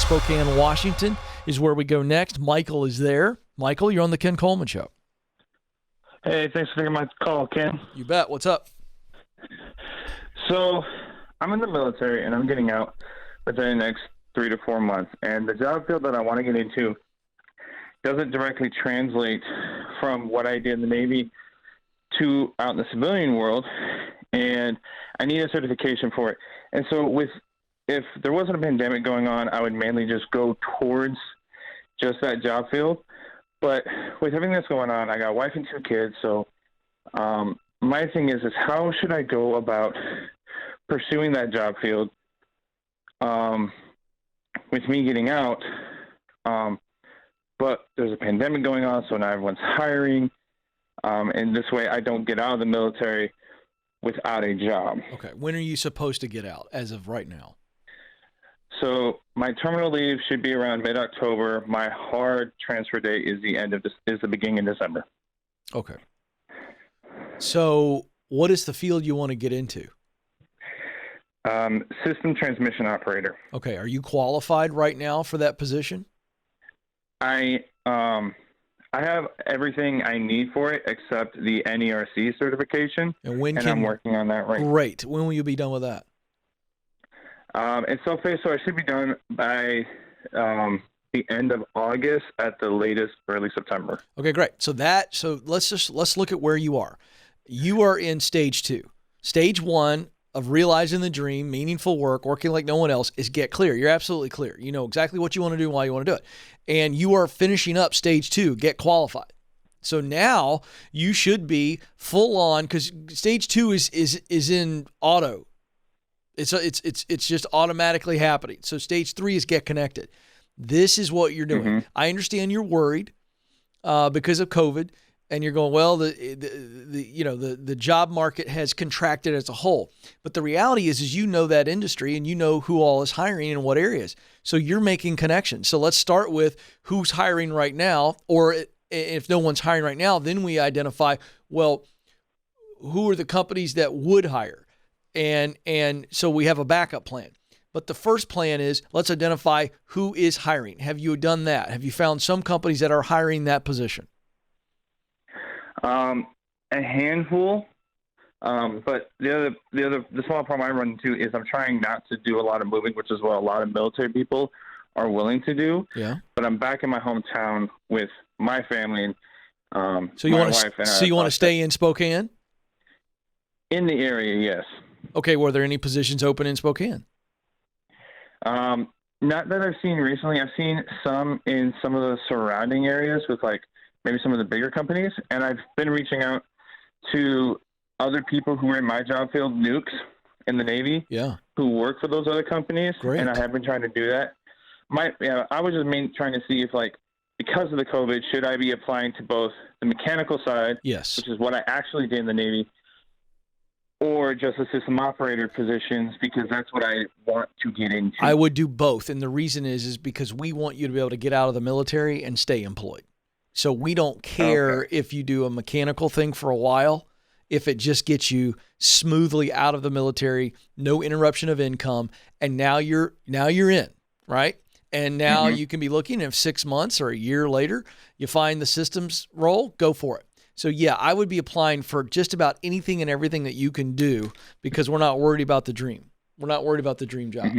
Spokane, Washington is where we go next. Michael is there. Michael, you're on the Ken Coleman Show. Hey, thanks for taking my call, Ken. You bet. What's up? So, I'm in the military, and I'm getting out within the next 3 to 4 months. And the job field that I want to get into doesn't directly translate from what I did in the Navy to out in the civilian world. And I need a certification for it. And so if there wasn't a pandemic going on, I would mainly just go towards just that job field. But with everything that's going on, I got a wife and 2 kids. So my thing is how should I go about pursuing that job field with me getting out? But there's a pandemic going on, so now everyone's hiring. And this way I don't get out of the military without a job. Okay. When are you supposed to get out as of right now? So my terminal leave should be around mid-October. My hard transfer date is the beginning of December. Okay. So what is the field you want to get into? System transmission operator. Okay. Are you qualified right now for that position? I have everything I need for it except the NERC certification, and I'm working on that right now. Great. When will you be done with that? It's self-paced, so I should be done by the end of August at the latest, early September. Okay, great. So let's look at where you are. You are in stage 2. Stage 1 of realizing the dream, meaningful work, working like no one else, is get clear. You're absolutely clear. You know exactly what you want to do and why you want to do it. And you are finishing up stage 2, get qualified. So now you should be full on, because stage 2 is in auto. It's just automatically happening. So stage 3 is get connected. This is what you're doing. Mm-hmm. I understand you're worried because of COVID, and you're going, well, the job market has contracted as a whole. But the reality is you know that industry and you know who all is hiring in what areas. So you're making connections. So let's start with who's hiring right now, or if no one's hiring right now, then we identify, well, who are the companies that would hire? And so we have a backup plan. But the first plan is let's identify who is hiring. Have you done that? Have you found some companies that are hiring that position? A handful. But the small problem I run into is I'm trying not to do a lot of moving, which is what a lot of military people are willing to do. Yeah. But I'm back in my hometown with my family and so you want to stay in Spokane? In the area, yes. Okay, were there any positions open in Spokane? Not that I've seen recently. I've seen some in some of the surrounding areas with like maybe some of the bigger companies, and I've been reaching out to other people who are in my job field, nukes in the Navy, who work for those other companies. Great. And I have been trying to do that. I was just trying to see if, like, because of the COVID, should I be applying to both the mechanical side, yes, which is what I actually did in the Navy, or just the system operator positions, because that's what I want to get into. I would do both. And the reason is because we want you to be able to get out of the military and stay employed. So we don't care if you do a mechanical thing for a while, if it just gets you smoothly out of the military, no interruption of income, and now you're in, right? And now you can be looking, if 6 months or a year later, you find the systems role, go for it. So, yeah, I would be applying for just about anything and everything that you can do, because we're not worried about the dream. We're not worried about the dream job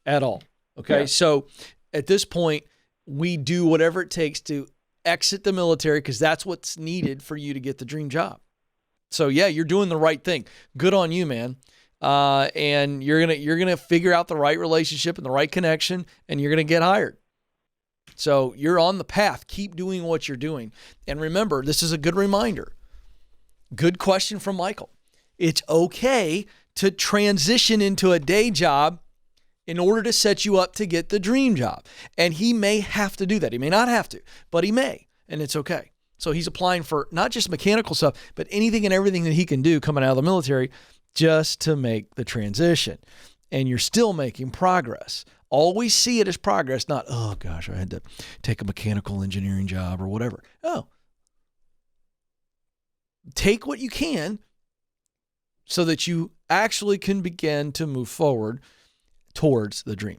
at all. Okay. Yeah. So at this point, we do whatever it takes to exit the military, because that's what's needed for you to get the dream job. So, yeah, you're doing the right thing. Good on you, man. And you're gonna figure out the right relationship and the right connection, and you're gonna get hired. So you're on the path. Keep doing what you're doing. And remember, this is a good reminder. Good question from Michael. It's okay to transition into a day job in order to set you up to get the dream job. And he may have to do that. He may not have to, but he may, and it's okay. So he's applying for not just mechanical stuff, but anything and everything that he can do coming out of the military just to make the transition. And you're still making progress. Always see it as progress, not, oh gosh, I had to take a mechanical engineering job or whatever. Oh, take what you can so that you actually can begin to move forward towards the dream.